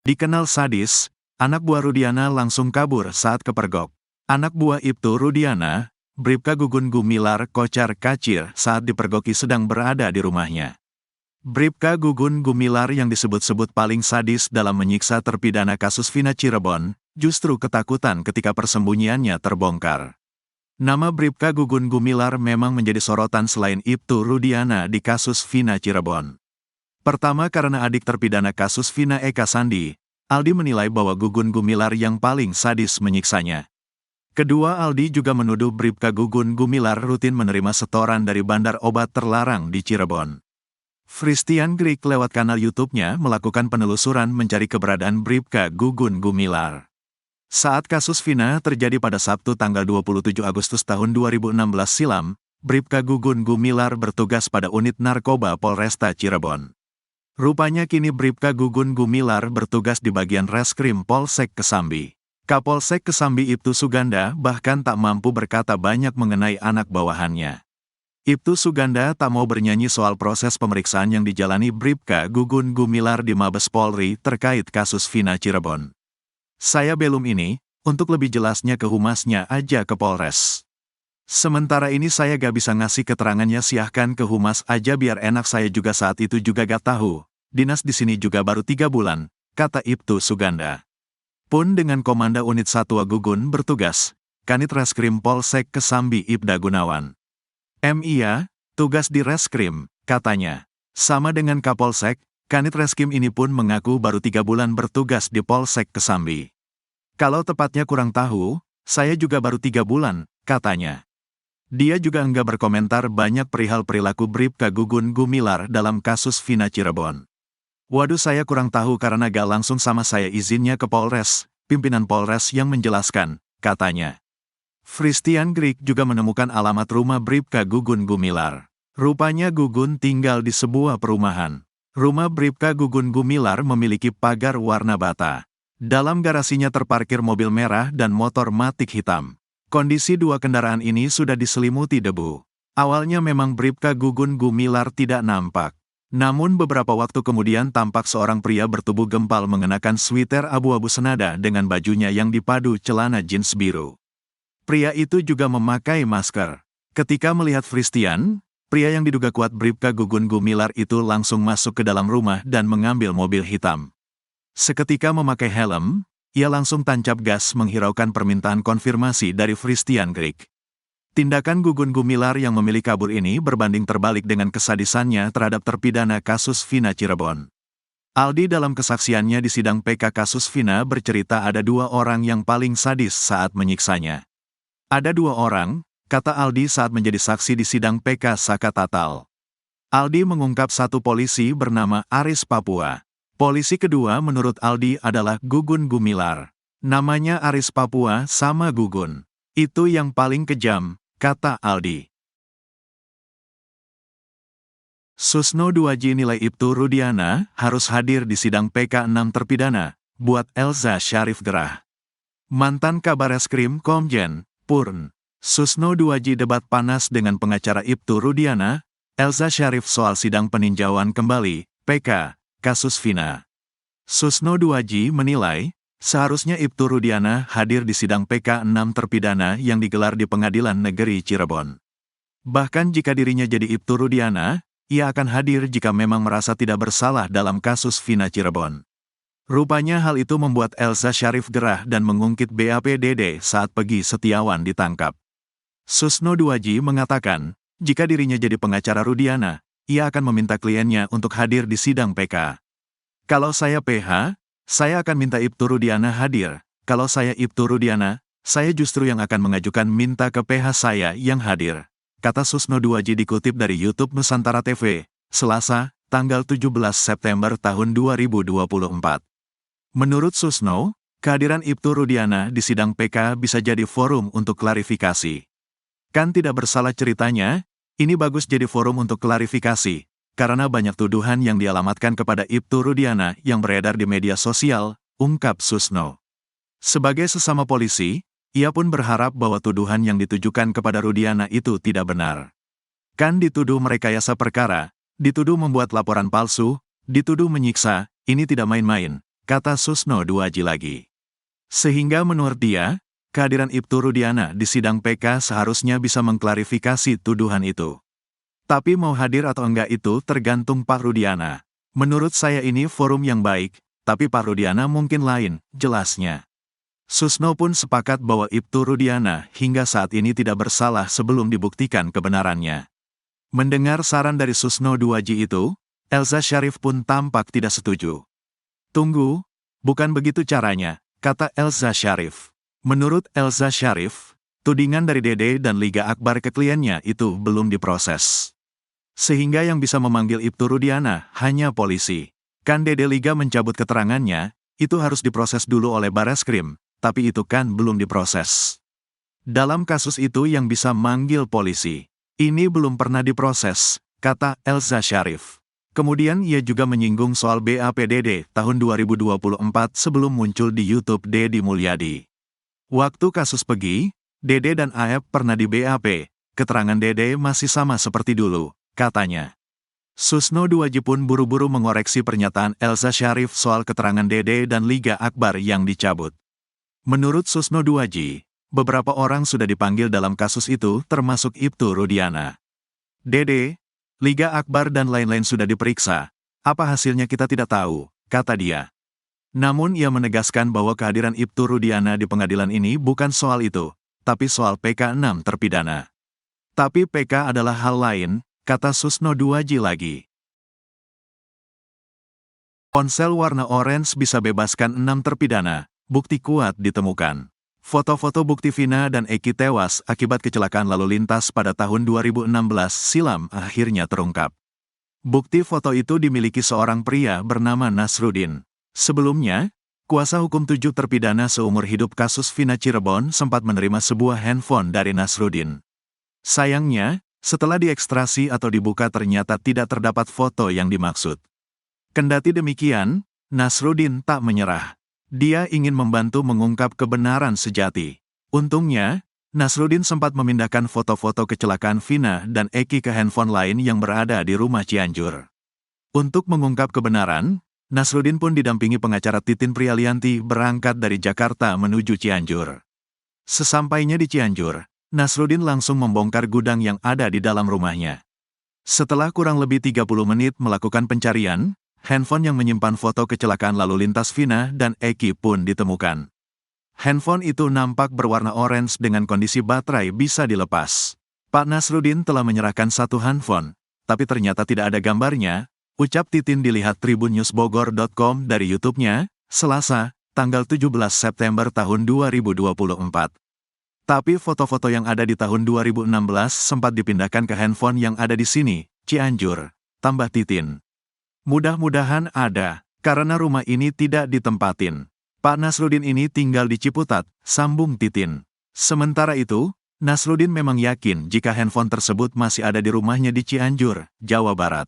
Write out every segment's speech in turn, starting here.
Dikenal sadis, anak buah Rudiana langsung kabur saat kepergok. Anak buah Ibtu Rudiana, Bribka Gugun Gumilar kocar kacir saat dipergoki sedang berada di rumahnya. Bribka Gugun Gumilar yang disebut-sebut paling sadis dalam menyiksa terpidana kasus Vina Cirebon, justru ketakutan ketika persembunyiannya terbongkar. Nama Bribka Gugun Gumilar memang menjadi sorotan selain Ibtu Rudiana di kasus Vina Cirebon. Pertama karena adik terpidana kasus Vina Eka Sandi, Aldi menilai bahwa Gugun Gumilar yang paling sadis menyiksanya. Kedua, Aldi juga menuduh Bribka Gugun Gumilar rutin menerima setoran dari bandar obat terlarang di Cirebon. Christian Greek lewat kanal YouTube-nya melakukan penelusuran mencari keberadaan Bribka Gugun Gumilar. Saat kasus Vina terjadi pada Sabtu tanggal 27 Agustus tahun 2016 silam, Bribka Gugun Gumilar bertugas pada unit narkoba Polresta Cirebon. Rupanya kini Bribka Gugun Gumilar bertugas di bagian Reskrim Polsek Kesambi. Kapolsek Kesambi Ibtu Suganda bahkan tak mampu berkata banyak mengenai anak bawahannya. Ibtu Suganda tak mau bernyanyi soal proses pemeriksaan yang dijalani Bribka Gugun Gumilar di Mabes Polri terkait kasus Vina Cirebon. Saya belum ini, untuk lebih jelasnya ke humasnya aja ke Polres. Sementara ini saya gak bisa ngasih keterangannya, silahkan ke humas aja biar enak, saya juga saat itu juga gak tahu. Dinas di sini juga baru 3 bulan, kata Ibtu Suganda. Pun dengan Komanda Unit Satwa Gugun bertugas, Kanit Reskrim Polsek Kesambi Ibda Gunawan. Iya, tugas di Reskrim, katanya. Sama dengan Kapolsek, Kanit Reskrim ini pun mengaku baru 3 bulan bertugas di Polsek Kesambi. Kalau tepatnya kurang tahu, saya juga baru 3 bulan, katanya. Dia juga enggak berkomentar banyak perihal perilaku Bribka Gugun Gumilar dalam kasus Vina Cirebon. Waduh, saya kurang tahu karena gak langsung sama saya izinnya ke Polres, pimpinan Polres yang menjelaskan, katanya. Christian Greek juga menemukan alamat rumah Bribka Gugun Gumilar. Rupanya Gugun tinggal di sebuah perumahan. Rumah Bribka Gugun Gumilar memiliki pagar warna bata. Dalam garasinya terparkir mobil merah dan motor Matic hitam. Kondisi 2 kendaraan ini sudah diselimuti debu. Awalnya memang Bribka Gugun Gumilar tidak nampak. Namun beberapa waktu kemudian tampak seorang pria bertubuh gempal mengenakan sweater abu-abu senada dengan bajunya yang dipadu celana jeans biru. Pria itu juga memakai masker. Ketika melihat Christian, pria yang diduga kuat Bribka Gugun Gumilar itu langsung masuk ke dalam rumah dan mengambil mobil hitam. Seketika memakai helm, ia langsung tancap gas menghiraukan permintaan konfirmasi dari Christian Greek. Tindakan Gugun Gumilar yang memilih kabur ini berbanding terbalik dengan kesadisannya terhadap terpidana kasus Vina Cirebon. Aldi dalam kesaksiannya di sidang PK kasus Vina bercerita ada 2 orang yang paling sadis saat menyiksanya. Ada 2 orang, kata Aldi saat menjadi saksi di sidang PK Saka Tatal. Aldi mengungkap 1 polisi bernama Aris Papua. Polisi kedua menurut Aldi adalah Gugun Gumilar. Namanya Aris Papua sama Gugun. Itu yang paling kejam, kata Aldi. Susno 2J nilai Ibtu Rudiana harus hadir di sidang PK 6 terpidana, buat Elza Syarif gerah. Mantan Kabareskrim Komjen, Purn. Susno 2J debat panas dengan pengacara Ibtu Rudiana, Elza Syarif soal sidang peninjauan kembali, PK, kasus Vina. Susno 2J menilai, seharusnya Ibtu Rudiana hadir di sidang PK 6 terpidana yang digelar di Pengadilan Negeri Cirebon. Bahkan jika dirinya jadi Ibtu Rudiana, ia akan hadir jika memang merasa tidak bersalah dalam kasus Vina Cirebon. Rupanya hal itu membuat Elza Syarif gerah dan mengungkit BAPDD saat Pegi Setiawan ditangkap. Susno 2J mengatakan, jika dirinya jadi pengacara Rudiana, ia akan meminta kliennya untuk hadir di sidang PK. Kalau saya PH, saya akan minta Ibtu Rudiana hadir. Kalau saya Ibtu Rudiana, saya justru yang akan mengajukan minta ke PH saya yang hadir. Kata Susno 2J dikutip dari YouTube Nusantara TV, Selasa, tanggal 17 September tahun 2024. Menurut Susno, kehadiran Ibtu Rudiana di sidang PK bisa jadi forum untuk klarifikasi. Kan tidak bersalah ceritanya, ini bagus jadi forum untuk klarifikasi. Karena banyak tuduhan yang dialamatkan kepada Ibtu Rudiana yang beredar di media sosial, ungkap Susno. Sebagai sesama polisi, ia pun berharap bahwa tuduhan yang ditujukan kepada Rudiana itu tidak benar. Kan dituduh merekayasa perkara, dituduh membuat laporan palsu, dituduh menyiksa, ini tidak main-main, kata Susno Duaji lagi. Sehingga menurut dia, kehadiran Ibtu Rudiana di sidang PK seharusnya bisa mengklarifikasi tuduhan itu. Tapi mau hadir atau enggak itu tergantung Pak Rudiana. Menurut saya ini forum yang baik, tapi Pak Rudiana mungkin lain, jelasnya. Susno pun sepakat bahwa Ibtu Rudiana hingga saat ini tidak bersalah sebelum dibuktikan kebenarannya. Mendengar saran dari Susno Duaji itu, Elza Syarif pun tampak tidak setuju. Tunggu, bukan begitu caranya, kata Elza Syarif. Menurut Elza Syarif, tudingan dari Dede dan Liga Akbar ke kliennya itu belum diproses. Sehingga yang bisa memanggil Ibtu Rudiana hanya polisi. Kan Dede Liga mencabut keterangannya, itu harus diproses dulu oleh Bareskrim. Tapi itu kan belum diproses. Dalam kasus itu yang bisa manggil polisi. Ini belum pernah diproses, kata Elza Syarif. Kemudian ia juga menyinggung soal BAPDD tahun 2024 sebelum muncul di YouTube Deddy Mulyadi. Waktu kasus Pegi, Dede dan Aep pernah di BAP, keterangan Dede masih sama seperti dulu, katanya. Susno Duaji pun buru-buru mengoreksi pernyataan Elza Syarif soal keterangan Dede dan Liga Akbar yang dicabut. Menurut Susno Duaji, beberapa orang sudah dipanggil dalam kasus itu termasuk Ibtu Rudiana. Dede, Liga Akbar dan lain-lain sudah diperiksa. Apa hasilnya kita tidak tahu, kata dia. Namun ia menegaskan bahwa kehadiran Ibtu Rudiana di pengadilan ini bukan soal itu, tapi soal PK 6 terpidana. Tapi PK adalah hal lain, kata Susno Duaji lagi. Ponsel warna orange bisa bebaskan 6 terpidana. Bukti kuat ditemukan. Foto-foto bukti Vina dan Eki tewas akibat kecelakaan lalu lintas pada tahun 2016 silam akhirnya terungkap. Bukti foto itu dimiliki seorang pria bernama Nasruddin. Sebelumnya, kuasa hukum 7 terpidana seumur hidup kasus Vina Cirebon sempat menerima sebuah handphone dari Nasruddin. Sayangnya, setelah diekstrasi atau dibuka ternyata tidak terdapat foto yang dimaksud. Kendati demikian, Nasruddin tak menyerah. Dia ingin membantu mengungkap kebenaran sejati. Untungnya, Nasruddin sempat memindahkan foto-foto kecelakaan Vina dan Eki ke handphone lain yang berada di rumah Cianjur. Untuk mengungkap kebenaran, Nasruddin pun didampingi pengacara Titin Prialianti berangkat dari Jakarta menuju Cianjur. Sesampainya di Cianjur, Nasruddin langsung membongkar gudang yang ada di dalam rumahnya. Setelah kurang lebih 30 menit melakukan pencarian, handphone yang menyimpan foto kecelakaan lalu lintas Vina dan Eki pun ditemukan. Handphone itu nampak berwarna orange dengan kondisi baterai bisa dilepas. Pak Nasruddin telah menyerahkan satu handphone, tapi ternyata tidak ada gambarnya, ucap Titin dilihat tribunnews.bogor.com dari YouTube-nya, Selasa, tanggal 17 September tahun 2024. Tapi foto-foto yang ada di tahun 2016 sempat dipindahkan ke handphone yang ada di sini, Cianjur, tambah Titin. Mudah-mudahan ada, karena rumah ini tidak ditempatin. Pak Nasruddin ini tinggal di Ciputat, sambung Titin. Sementara itu, Nasruddin memang yakin jika handphone tersebut masih ada di rumahnya di Cianjur, Jawa Barat.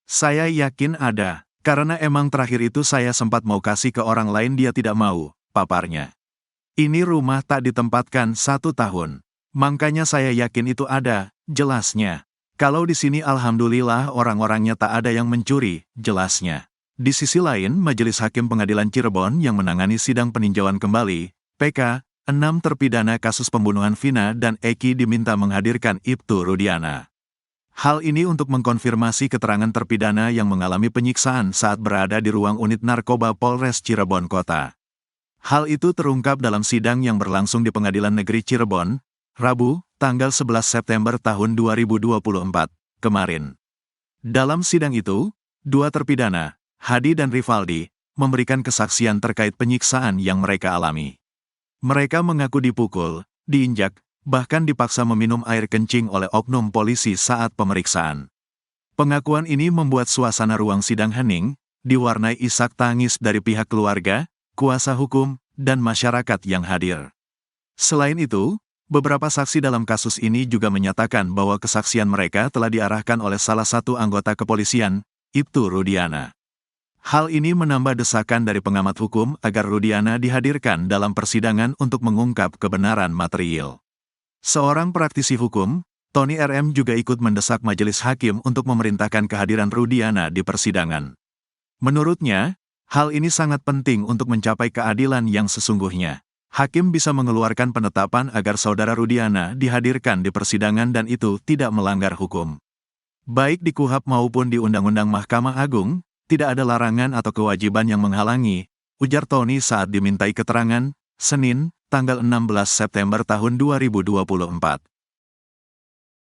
Saya yakin ada, karena emang terakhir itu saya sempat mau kasih ke orang lain dia tidak mau, paparnya. Ini rumah tak ditempatkan 1 tahun. Makanya saya yakin itu ada, jelasnya. Kalau di sini alhamdulillah orang-orangnya tak ada yang mencuri, jelasnya. Di sisi lain, Majelis Hakim Pengadilan Cirebon yang menangani sidang peninjauan kembali, PK, 6 terpidana kasus pembunuhan Vina dan Eki diminta menghadirkan Ibtu Rudiana. Hal ini untuk mengkonfirmasi keterangan terpidana yang mengalami penyiksaan saat berada di ruang unit narkoba Polres Cirebon Kota. Hal itu terungkap dalam sidang yang berlangsung di Pengadilan Negeri Cirebon, Rabu, tanggal 11 September tahun 2024, kemarin. Dalam sidang itu, 2 terpidana, Hadi dan Rivaldi, memberikan kesaksian terkait penyiksaan yang mereka alami. Mereka mengaku dipukul, diinjak, bahkan dipaksa meminum air kencing oleh oknum polisi saat pemeriksaan. Pengakuan ini membuat suasana ruang sidang hening, diwarnai isak tangis dari pihak keluarga, kuasa hukum, dan masyarakat yang hadir. Selain itu, beberapa saksi dalam kasus ini juga menyatakan bahwa kesaksian mereka telah diarahkan oleh salah satu anggota kepolisian, Ibtu Rudiana. Hal ini menambah desakan dari pengamat hukum agar Rudiana dihadirkan dalam persidangan untuk mengungkap kebenaran material. Seorang praktisi hukum, Tony RM juga ikut mendesak majelis hakim untuk memerintahkan kehadiran Rudiana di persidangan. Menurutnya, Hal ini sangat penting untuk mencapai keadilan yang sesungguhnya. Hakim bisa mengeluarkan penetapan agar saudara Rudiana dihadirkan di persidangan dan itu tidak melanggar hukum. Baik di KUHP maupun di Undang-Undang Mahkamah Agung, tidak ada larangan atau kewajiban yang menghalangi, ujar Tony saat dimintai keterangan, Senin, tanggal 16 September tahun 2024.